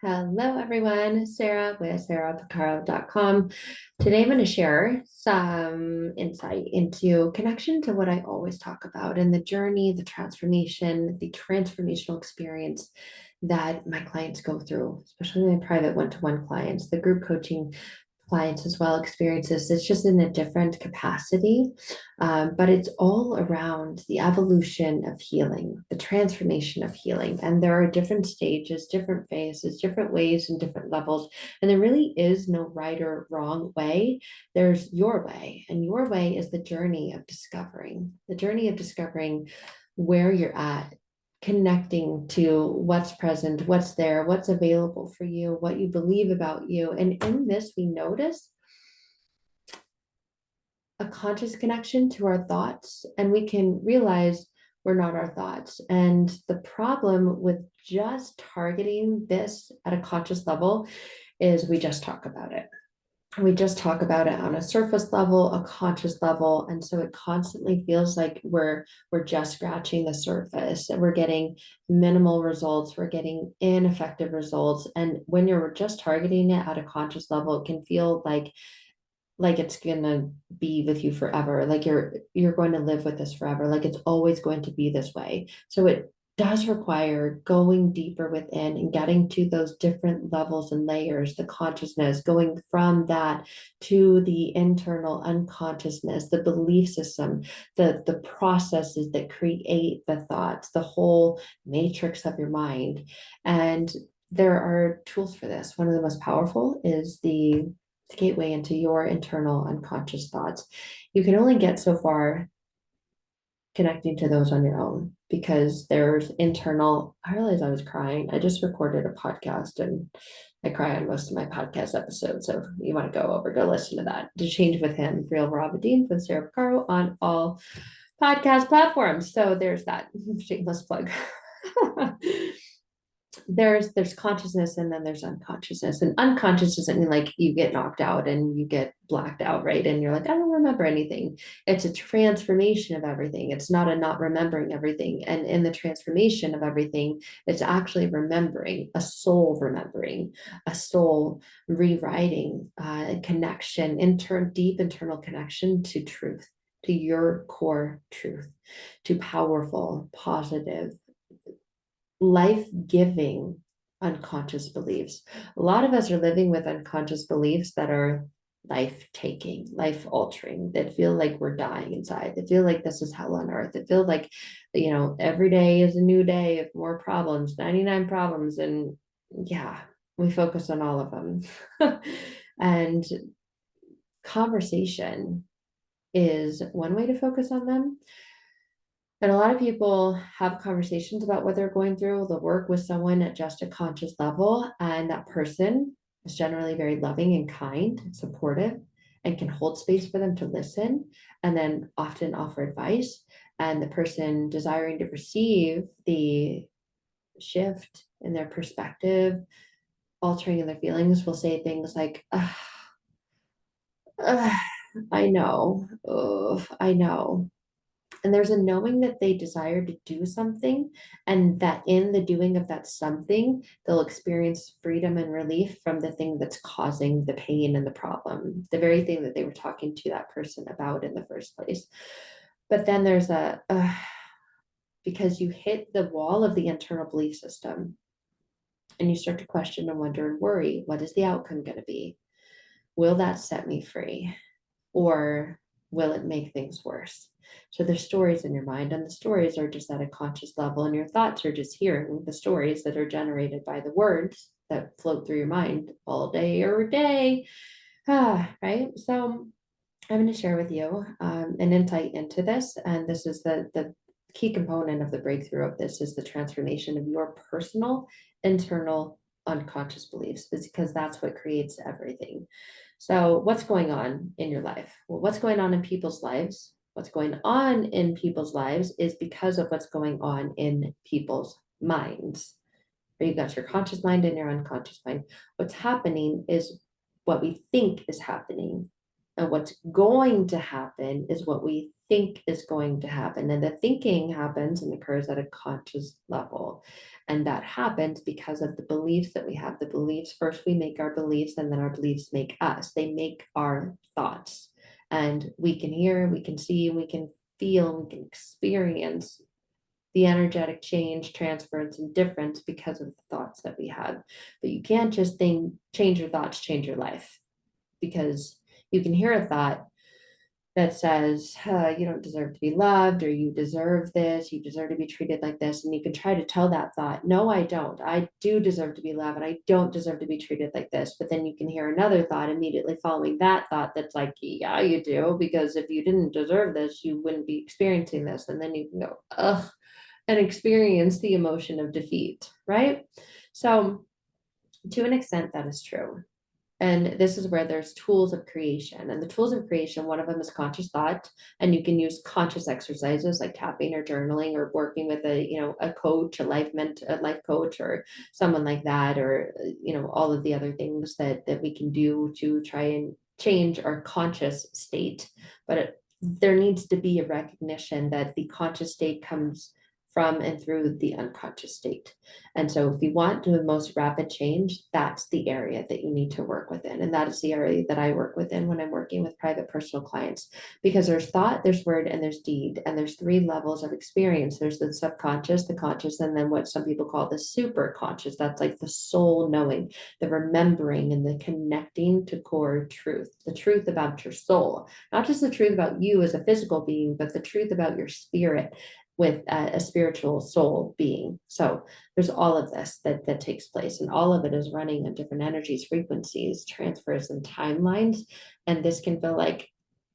Hello, everyone. Sarah with sarahpicaro.com. Today, I'm going to share some insight into connection to what I always talk about and the journey, the transformation, the transformational experience that my clients go through, especially my private one-to-one clients, the group coaching clients as well experiences. It's just in a different capacity, but it's all around the evolution of healing, the transformation of healing. And there are different stages, different phases, different ways, and different levels. And there really is no right or wrong way. There's your way, and your way is the journey of discovering where you're at, connecting to what's present, what's there, what's available for you, what you believe about you. And in this, we notice a conscious connection to our thoughts, and we can realize we're not our thoughts. And the problem with just targeting this at a conscious level is we just talk about it. We just talk about it on a surface level, a conscious level, and so it constantly feels like we're just scratching the surface, and we're getting minimal results, we're getting ineffective results. And when you're just targeting it at a conscious level, it can feel like it's gonna be with you forever, like you're going to live with this forever, like it's always going to be this way. So it does require going deeper within and getting to those different levels and layers, the consciousness, going from that to the internal unconsciousness, the belief system, the processes that create the thoughts, the whole matrix of your mind. And there are tools for this. One of the most powerful is the gateway into your internal unconscious thoughts. You can only get so far connecting to those on your own because there's internal. I realized I was crying. I just recorded a podcast and I cry on most of my podcast episodes. So you want to go listen to that. To Change with Him, Real Robadine with Sarah Picaro on all podcast platforms. So there's that shameless plug. There's consciousness and then there's unconsciousness, and unconscious doesn't mean like you get knocked out and you get blacked out, right? And you're like, I don't remember anything. It's a transformation of everything. It's not a not remembering everything. And in the transformation of everything, it's actually remembering, a soul rewriting, connection, deep internal connection to truth, to your core truth, to powerful, positive, life-giving unconscious beliefs. A lot of us are living with unconscious beliefs that are life-taking, life-altering, that feel like we're dying inside, that feel like this is hell on earth, that feel like, every day is a new day of more problems, 99 problems. And yeah, we focus on all of them. And conversation is one way to focus on them. And a lot of people have conversations about what they're going through. They'll work with someone at just a conscious level, and that person is generally very loving and kind, and supportive, and can hold space for them to listen and then often offer advice. And the person desiring to receive the shift in their perspective, altering in their feelings, will say things like, I know, I know. And there's a knowing that they desire to do something, and that in the doing of that something, they'll experience freedom and relief from the thing that's causing the pain and the problem, the very thing that they were talking to that person about in the first place. But then there's because you hit the wall of the internal belief system and you start to question and wonder and worry, what is the outcome going to be? Will that set me free? Or will it make things worse? So there's stories in your mind, and the stories are just at a conscious level, and your thoughts are just hearing the stories that are generated by the words that float through your mind all day every day. Right? So I'm going to share with you an insight into this, and this is the key component of the breakthrough of this is the transformation of your personal internal unconscious beliefs, because that's what creates everything. So what's going on in your life? Well, what's going on in people's lives? What's going on in people's lives is because of what's going on in people's minds. You've got your conscious mind and your unconscious mind. What's happening is what we think is happening. And what's going to happen is what we think is going to happen. And the thinking happens and occurs at a conscious level. And that happens because of the beliefs that we have. The beliefs, first we make our beliefs, and then our beliefs make us. They make our thoughts. And we can hear, we can see, we can feel, we can experience the energetic change, transference, and difference because of the thoughts that we have. But you can't just think, change your thoughts, change your life, because you can hear a thought that says, you don't deserve to be loved, or you deserve this, you deserve to be treated like this. And you can try to tell that thought, no, I don't. I do deserve to be loved, and I don't deserve to be treated like this. But then you can hear another thought immediately following that thought that's like, yeah, you do, because if you didn't deserve this, you wouldn't be experiencing this. And then you can go, ugh, and experience the emotion of defeat, right? So, to an extent, that is true. And this is where there's tools of creation. And the tools of creation, one of them is conscious thought. And you can use conscious exercises like tapping or journaling or working with a coach, a life coach, or someone like that, or all of the other things that we can do to try and change our conscious state. But there needs to be a recognition that the conscious state comes from and through the unconscious state. And so if you want to the most rapid change, that's the area that you need to work within. And that is the area that I work within when I'm working with private personal clients, because there's thought, there's word, and there's deed. And there's three levels of experience. There's the subconscious, the conscious, and then what some people call the super conscious. That's like the soul knowing, the remembering, and the connecting to core truth, the truth about your soul, not just the truth about you as a physical being, but the truth about your spirit with a spiritual soul being. So there's all of this that takes place, and all of it is running on different energies, frequencies, transfers, and timelines. And this can feel like,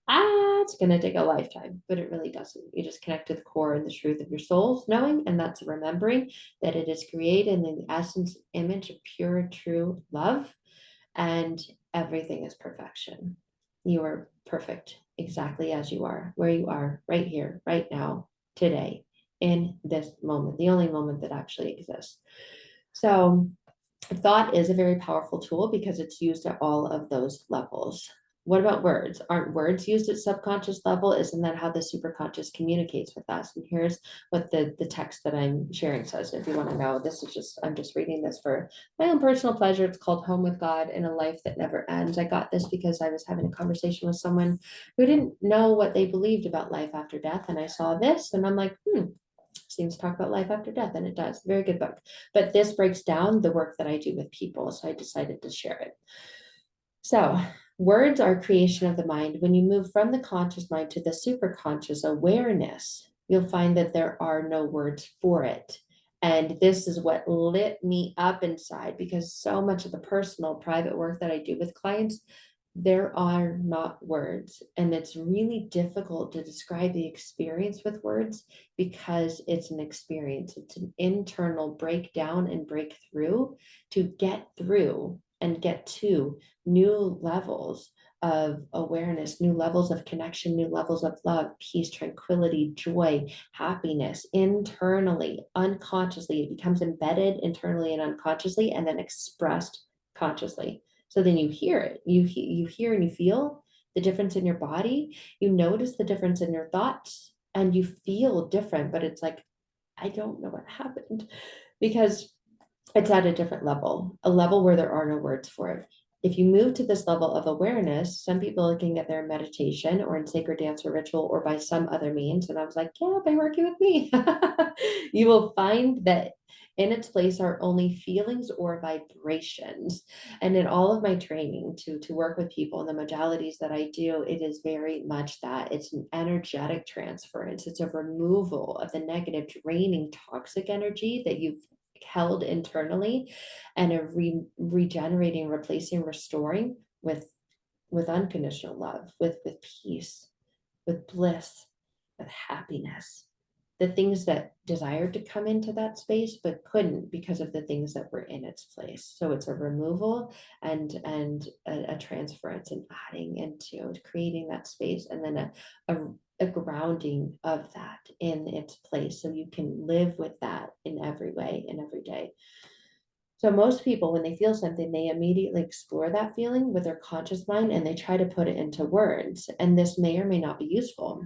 it's going to take a lifetime, but it really doesn't. You just connect to the core and the truth of your soul's knowing, and that's remembering that it is created in the essence, image of pure, true love, and everything is perfection. You are perfect exactly as you are, where you are, right here, right now, today, in this moment, the only moment that actually exists. So, thought is a very powerful tool because it's used at all of those levels. What about words? Aren't words used at subconscious level? Isn't that how the superconscious communicates with us? And here's what the text that I'm sharing says. If you want to know, I'm just reading this for my own personal pleasure. It's called Home with God in a Life That Never Ends. I got this because I was having a conversation with someone who didn't know what they believed about life after death. And I saw this and I'm like, seems to talk about life after death, and it does. Very good book. But this breaks down the work that I do with people, so I decided to share it. So, words are creation of the mind. When you move from the conscious mind to the superconscious awareness, you'll find that there are no words for it. And this is what lit me up inside, because so much of the personal, private work that I do with clients, there are not words. And it's really difficult to describe the experience with words because it's an experience. It's an internal breakdown and breakthrough to get through and get to new levels of awareness, new levels of connection, new levels of love, peace, tranquility, joy, happiness internally, unconsciously. It becomes embedded internally and unconsciously, and then expressed consciously. So then you hear it, you hear and you feel the difference in your body. You notice the difference in your thoughts, and you feel different, but it's like, I don't know what happened, because it's at a different level, a level where there are no words for it. If you move to this level of awareness, some people can get there in meditation or in sacred dance or ritual or by some other means. And I was like, yeah, by working with me, you will find that in its place are only feelings or vibrations. And in all of my training to work with people and the modalities that I do, it is very much that. It's an energetic transference. It's a removal of the negative, draining, toxic energy that you've held internally, and a regenerating, replacing, restoring with unconditional love, with peace, with bliss, with happiness, the things that desired to come into that space but couldn't because of the things that were in its place. So it's a removal and a transference, and adding into creating that space, and then a grounding of that in its place, so you can live with that in every way, in every day. So most people, when they feel something, they immediately explore that feeling with their conscious mind and they try to put it into words. And this may or may not be useful.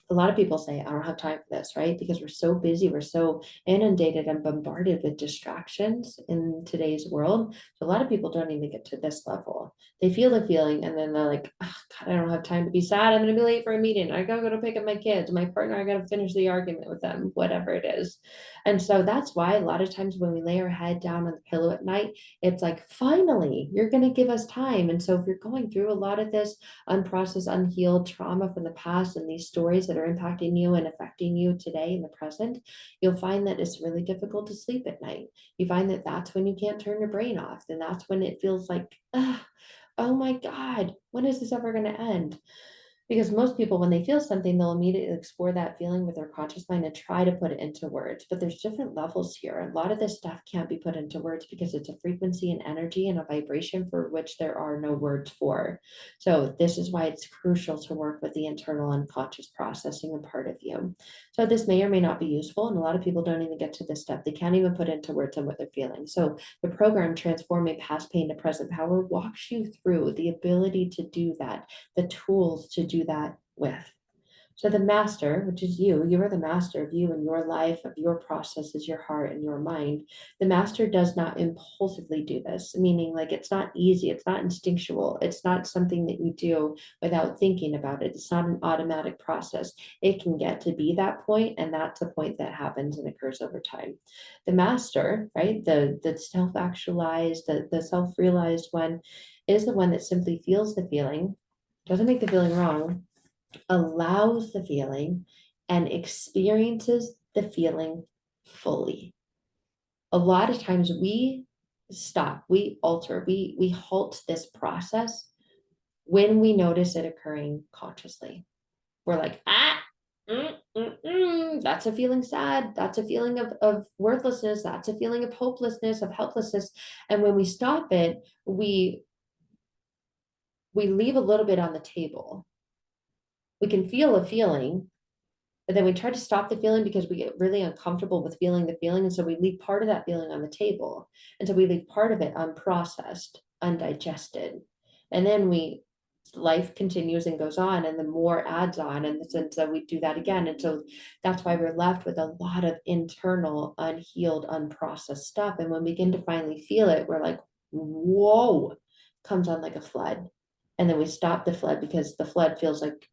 A lot of people say, I don't have time for this, right? Because we're so busy, we're so inundated and bombarded with distractions in today's world. So a lot of people don't even get to this level. They feel the feeling and then they're like, oh, God, I don't have time to be sad. I'm going to be late for a meeting. I gotta go to pick up my kids, my partner, I gotta finish the argument with them, whatever it is. And so that's why a lot of times when we lay our head down on the pillow at night, it's like, finally, you're going to give us time. And so if you're going through a lot of this unprocessed, unhealed trauma from the past and these stories that are impacting you and affecting you today in the present, you'll find that it's really difficult to sleep at night. You find that that's when you can't turn your brain off. And that's when it feels like, oh my God, when is this ever going to end? Because most people, when they feel something, they'll immediately explore that feeling with their conscious mind and try to put it into words. But there's different levels here. A lot of this stuff can't be put into words because it's a frequency and energy and a vibration for which there are no words for. So this is why it's crucial to work with the internal unconscious processing a part of you. So this may or may not be useful. And a lot of people don't even get to this step. They can't even put into words on what they're feeling. So the program Transforming Past Pain to Present Power walks you through the ability to do that, the tools to do that with. So the master, which is you are the master of you and your life, of your processes, your heart and your mind. The master does not impulsively do this, meaning like it's not easy, it's not instinctual, it's not something that you do without thinking about it. It's not an automatic process. It can get to be that point, and that's a point that happens and occurs over time. The master, right, the self-actualized, the self-realized one, is the one that simply feels the feeling, doesn't make the feeling wrong, allows the feeling, and experiences the feeling fully. A lot of times we stop, we alter, we halt this process when we notice it occurring consciously. We're like, that's a feeling sad. That's a feeling of worthlessness. That's a feeling of hopelessness, of helplessness. And when we stop it, we leave a little bit on the table. We can feel a feeling, but then we try to stop the feeling because we get really uncomfortable with feeling the feeling. And so we leave part of that feeling on the table. And so we leave part of it unprocessed, undigested. And then life continues and goes on, and the more adds on. And so we do that again. And so that's why we're left with a lot of internal, unhealed, unprocessed stuff. And when we begin to finally feel it, we're like, whoa, comes on like a flood. And then we stop the flood because the flood feels like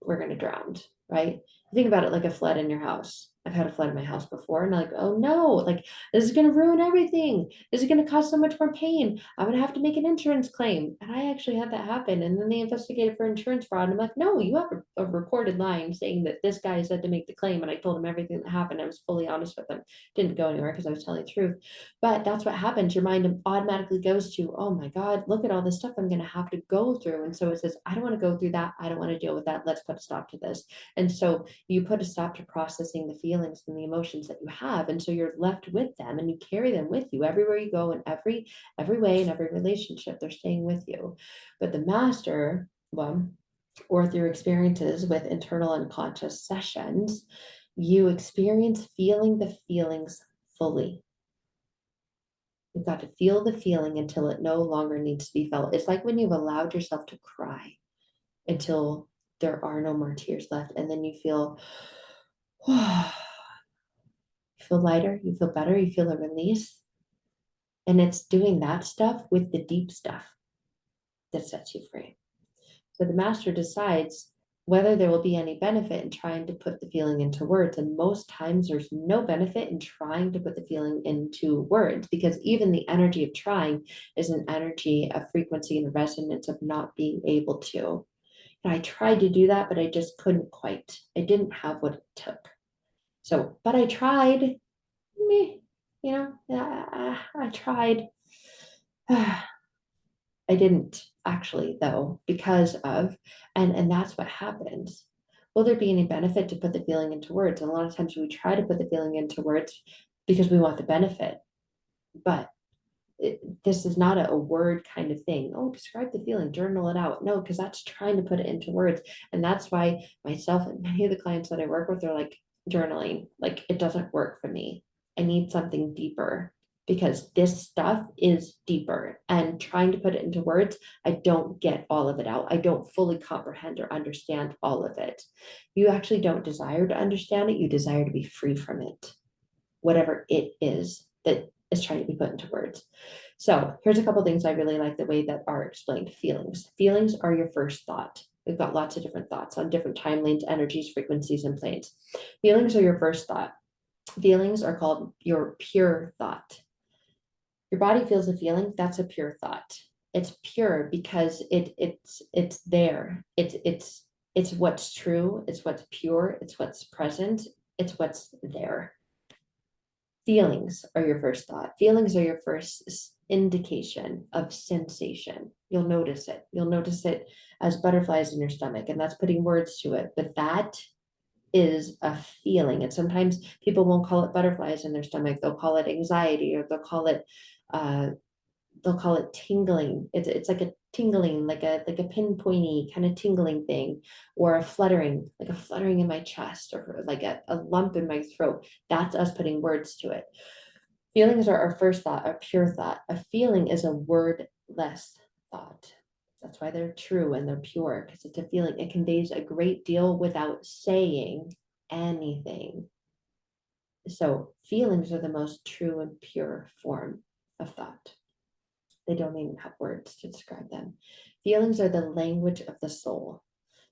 we're going to drown, right? Think about it like a flood in your house. I've had a flood in my house before, and I'm like, oh no, like this is going to ruin everything. This is going to cause so much more pain. I'm going to have to make an insurance claim. And I actually had that happen. And then they investigated for insurance fraud. And I'm like, no, you have a recorded line saying that this guy said to make the claim. And I told him everything that happened. I was fully honest with him. Didn't go anywhere because I was telling the truth. But that's what happens. Your mind automatically goes to, oh my God, look at all this stuff I'm going to have to go through. And so it says, I don't want to go through that. I don't want to deal with that. Let's put a stop to this. And so you put a stop to processing the feelings and the emotions that you have. And so you're left with them and you carry them with you everywhere you go, in every way, in every relationship, they're staying with you. But the master, well, or through experiences with internal unconscious sessions, you experience feeling the feelings fully. You've got to feel the feeling until it no longer needs to be felt. It's like when you've allowed yourself to cry until there are no more tears left. And then you feel, you feel lighter, you feel better, you feel a release. And it's doing that stuff with the deep stuff that sets you free. So the master decides whether there will be any benefit in trying to put the feeling into words. And most times there's no benefit in trying to put the feeling into words, because even the energy of trying is an energy of frequency and resonance of not being able to. And I tried to do that, but I just couldn't quite. I didn't have what it took. So, but I tried. Me, I tried. I didn't actually though, because of, and that's what happens. Will there be any benefit to put the feeling into words? And a lot of times we try to put the feeling into words because we want the benefit, but this is not a word kind of thing. Oh, describe the feeling, journal it out. No, because that's trying to put it into words. And that's why myself and many of the clients that I work with are like, journaling, like it doesn't work for me. I need something deeper. because this stuff is deeper, and trying to put it into words, I don't get all of it out. I don't fully comprehend or understand all of it. You actually don't desire to understand it. You desire to be free from it, whatever it is that is trying to be put into words. So here's a couple things I really like the way that are explained. Feelings are your first thought. We've got lots of different thoughts on different time lanes, energies, frequencies, and planes. Feelings are your first thought. Feelings are called your pure thought. Your body feels a feeling, that's a pure thought. It's pure because it's there. It's what's true, it's what's pure, it's what's present, it's what's there. Feelings are your first thought. Feelings are your first indication of sensation. You'll notice it. You'll notice it as butterflies in your stomach, and that's putting words to it. But that is a feeling. And sometimes people won't call it butterflies in their stomach. They'll call it anxiety, or uh, they'll call it tingling. It's like a tingling, like a pinpointy kind of tingling thing, or a fluttering, like a fluttering in my chest, or like a lump in my throat. That's us putting words to it. Feelings are our first thought, our pure thought. A feeling is a wordless thought. That's why they're true and they're pure, because it's a feeling. It conveys a great deal without saying anything. So feelings are the most true and pure form of thought. They don't even have words to describe them. Feelings are the language of the soul.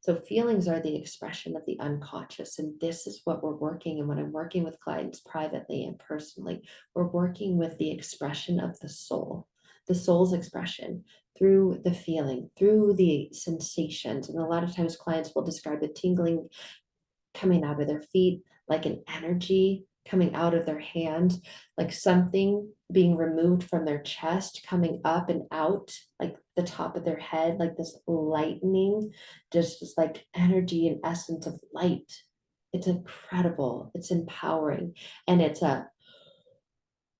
So feelings are the expression of the unconscious. And this is what we're working. And when I'm working with clients privately and personally, we're working with the expression of the soul's expression through the feeling, through the sensations. And a lot of times clients will describe the tingling coming out of their feet, like an energy coming out of their hands, like something being removed from their chest, coming up and out, like the top of their head, like this lightning, just like energy and essence of light. It's incredible. It's empowering. And it's a,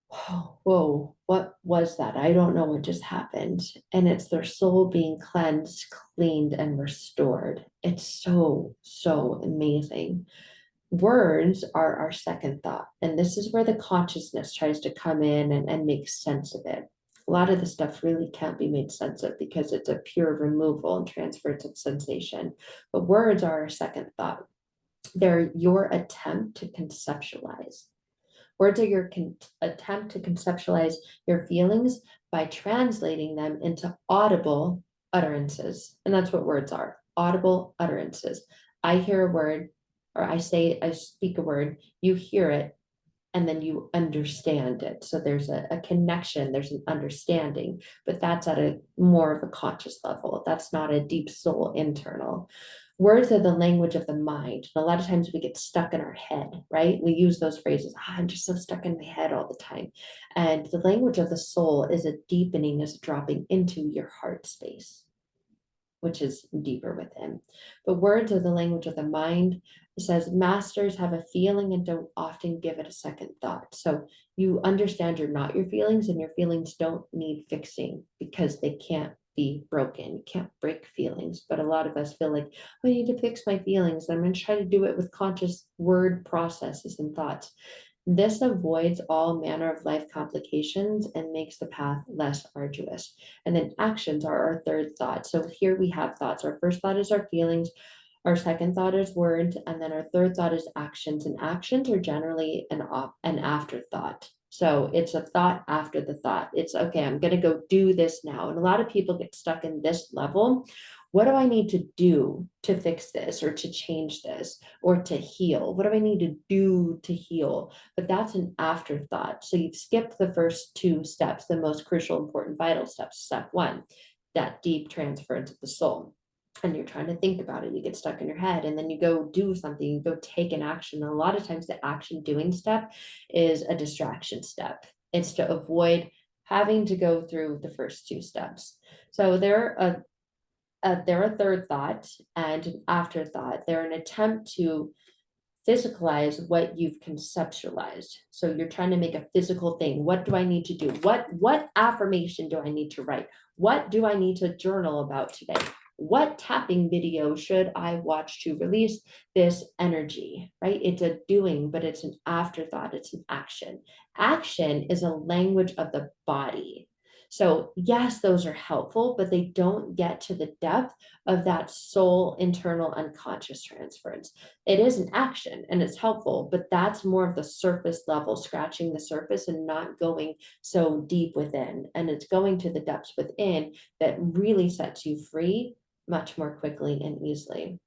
whoa, what was that? I don't know what just happened. And it's their soul being cleansed, cleaned, and restored. It's so amazing. Words are our second thought. And this is where the consciousness tries to come in and make sense of it. A lot of the stuff really can't be made sense of because it's a pure removal and transference of sensation. But words are our second thought. They're your attempt to conceptualize. Words are your attempt to conceptualize your feelings by translating them into audible utterances. And that's what words are, audible utterances. I hear a word, or I speak a word, you hear it, and then you understand it. So there's a connection, there's an understanding, but that's at a more of a conscious level. That's not a deep soul internal. Words are the language of the mind. And a lot of times we get stuck in our head, right? We use those phrases, I'm just so stuck in my head all the time. And the language of the soul is a deepening, is dropping into your heart space, which is deeper within. But words are the language of the mind. It says masters have a feeling and don't often give it a second thought. So you understand you're not your feelings, and your feelings don't need fixing because they can't be broken. You can't break feelings. But a lot of us feel like, oh, I need to fix my feelings. I'm going to try to do it with conscious word processes and thoughts. This avoids all manner of life complications and makes the path less arduous. And then actions are our third thought. So here we have thoughts. Our first thought is our feelings. Our second thought is words. And then our third thought is actions. And actions are generally an afterthought. So it's a thought after the thought. It's okay, I'm going to go do this now. And a lot of people get stuck in this level. What do I need to do to fix this, or to change this, or to heal? What do I need to do to heal? But that's an afterthought. So you've skipped the first two steps, the most crucial, important, vital steps. Step one, that deep transference of the soul. And you're trying to think about it, you get stuck in your head, and then you go do something, you go take an action. And a lot of times the action doing step is a distraction step. It's to avoid having to go through the first two steps. So they're a third thought and an afterthought. They're an attempt to physicalize what you've conceptualized. So you're trying to make a physical thing. What do I need to do? What affirmation do I need to write? What do I need to journal about today? What tapping video should I watch to release this energy, right? It's a doing, but it's an afterthought. It's an action. Action is a language of the body. So, yes, those are helpful, but they don't get to the depth of that soul internal unconscious transference. It is an action and it's helpful, but that's more of the surface level, scratching the surface and not going so deep within. And it's going to the depths within that really sets you free much more quickly and easily.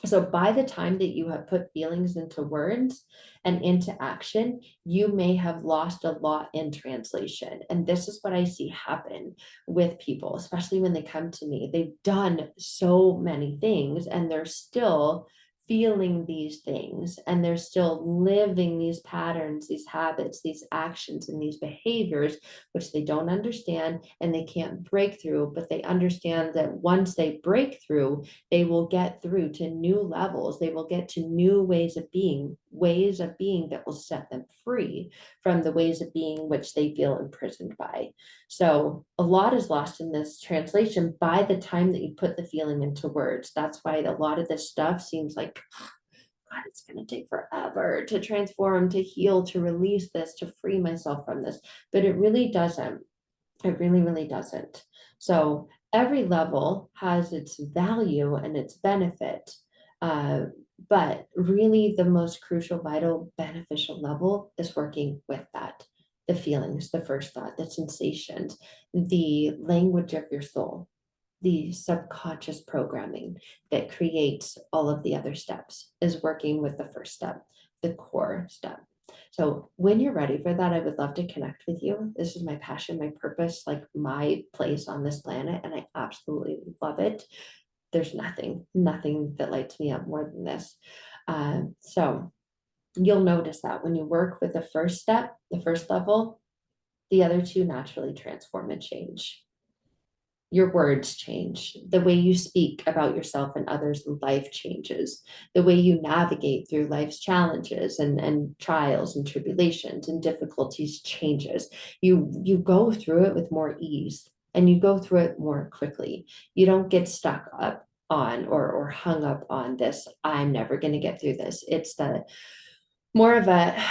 So by the time that you have put feelings into words and into action, you may have lost a lot in translation. And this is what I see happen with people, especially when they come to me. They've done so many things and they're still feeling these things and they're still living these patterns, these habits, these actions, and these behaviors, which they don't understand and they can't break through. But they understand that once they break through, they will get through to new levels. They will get to new ways of being that will set them free from the ways of being which they feel imprisoned by. So a lot is lost in this translation by the time that you put the feeling into words. That's why a lot of this stuff seems like, God, it's going to take forever to transform, to heal, to release this, to free myself from this. But it really doesn't. It really, really doesn't. So every level has its value and its benefit. Uh, but really, the most crucial, vital, beneficial level is working with that. The feelings, the first thought, the sensations, the language of your soul, the subconscious programming that creates all of the other steps is working with the first step, the core step. So when you're ready for that, I would love to connect with you. This is my passion, my purpose, like my place on this planet, and I absolutely love it. There's nothing that lights me up more than this. So you'll notice that when you work with the first step, the first level, the other two naturally transform and change. Your words change. The way you speak about yourself and others in life changes. The way you navigate through life's challenges and trials and tribulations and difficulties changes. You go through it with more ease and you go through it more quickly. You don't get stuck up on or hung up on this. I'm never going to get through this. It's the more of a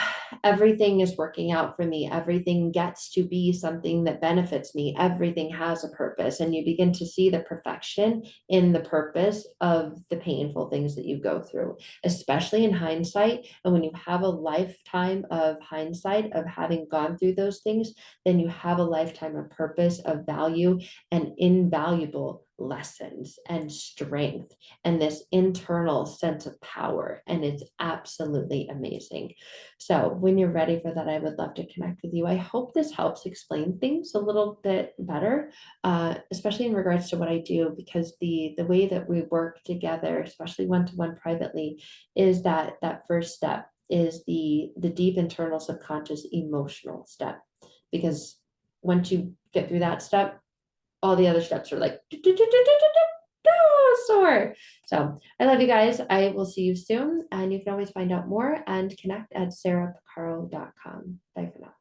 everything is working out for me, everything gets to be something that benefits me, everything has a purpose, and you begin to see the perfection in the purpose of the painful things that you go through, especially in hindsight. And when you have a lifetime of hindsight of having gone through those things, then you have a lifetime of purpose, of value, and invaluable lessons and strength and this internal sense of power. And it's absolutely amazing. So when you're ready for that, I would love to connect with you. I hope this helps explain things a little bit better, especially in regards to what I do, because the way that we work together, especially one-to-one privately, is that first step is the deep internal subconscious emotional step. Because once you get through that step, all the other steps are like soar. So I love you guys. I will see you soon. And you can always find out more and connect at sarahpicaro.com. Bye for now.